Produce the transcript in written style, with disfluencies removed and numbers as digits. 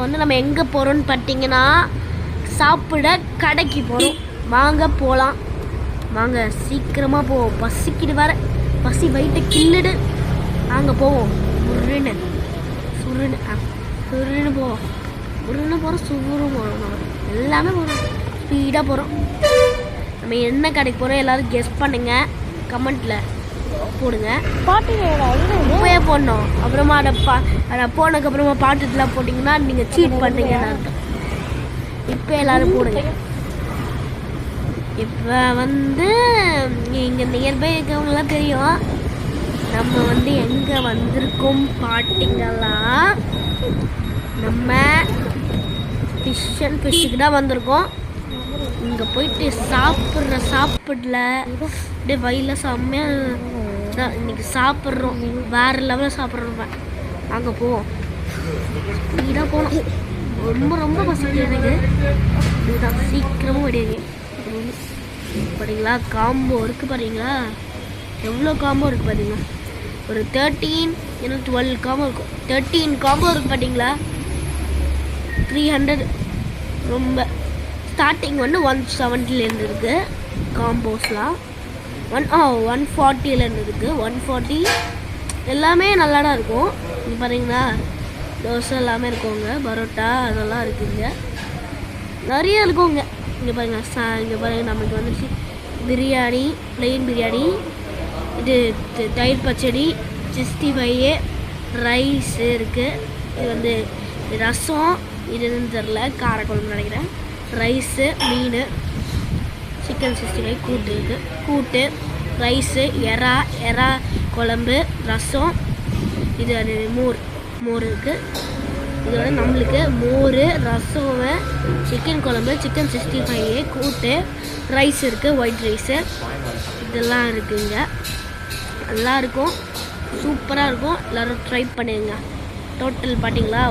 வந்து நம்ம எங்கே போகிறோம்னு பார்த்தீங்கன்னா சாப்பிட கடைக்கு போகிறோம். வாங்க போகலாம். வாங்க சீக்கிரமாக போவோம். பசிக்கிட்டு வர பசி வயிற்று கிள்ளுடு. வாங்க போவோம். சுருன்னு போவோம். சுருன்னு போகிறோம். சுருன்னு போகிறோம். எல்லாமே போகிறோம். ஸ்பீடாக போகிறோம். நம்ம என்ன கடைக்கு போகிறோம் எல்லோரும் கெஸ் பண்ணுங்க. கமெண்ட்டில் போடுங்க. இப்போயே போடணும். அப்புறமா அதை போனதுக்கப்புறமா பாட்டுலாம் போட்டிங்கன்னா நீங்கள் சீட் பண்ணுறீங்கன்னு அர்த்தம். இப்போ எல்லோரும் போடுங்க. இப்போ வந்து இங்கே நியர்பை இருக்கவங்களாம் தெரியும். நம்ம வந்து எங்கே வந்திருக்கோம் பார்த்தீங்களா, நம்ம ஃபிஷ்ஷுக்கு தான் வந்திருக்கோம். இங்கே போயிட்டு சாப்பிடல அப்படியே வயலில் செம்மையாக தான் இன்றைக்கி சாப்பிட்றோம். வேறு லெவலில் சாப்பிட்றோம். அங்கே போவோம். ஸ்பீடாக போகணும். ரொம்ப பசிக்குது எனக்கு. இதுதான் சீக்கிரமும் விடையுங்க. பார்த்தீங்களா காம்போ இருக்குது பாருங்களா, எவ்வளோ காம்போ இருக்குது பார்த்தீங்களா. ஒரு 13 இல்லை 12 காம்போ இருக்கும். 13 காம்போ இருக்குது பார்த்தீங்களா. 300. ரொம்ப ஸ்டார்டிங் வந்து 170லேருந்து இருக்குது காம்போஸ்லாம். 140லேருந்து இருக்குது. 140 எல்லாமே நல்லா தான் இருக்கும். இங்கே பாருங்களா தோசை எல்லாமே இருக்குங்க. பரோட்டா அதெல்லாம் இருக்குங்க. நிறைய இருக்குங்க. இங்கே பாருங்கள். இங்கே பாருங்கள் நமக்கு வந்துச்சு பிரியாணி, ப்ளெயின் பிரியாணி, இது தயிர் பச்சடி, 65 ரைஸ் இருக்குது. இது வந்து ரசம், இது எதுன்னு தெரில, காரக்குழம்பு நினைக்கிறேன். ரைஸு, மீன், சிக்கன் 65 கூட்டு இருக்குது. கூட்டு, ரைஸு, எறா குழம்பு, ரசம், இது அது மோர் இருக்குது. இதோட நம்மளுக்கு மோர், ரசம், சிக்கன் குழம்பு, சிக்கன் 65 கூட்டு, ரைஸ் இருக்குது, ஒயிட் ரைஸு, இதெல்லாம் இருக்குங்க. நல்லாயிருக்கும், சூப்பராக இருக்கும். எல்லோரும் ட்ரை பண்ணுங்க. டோட்டல் பார்த்தீங்களா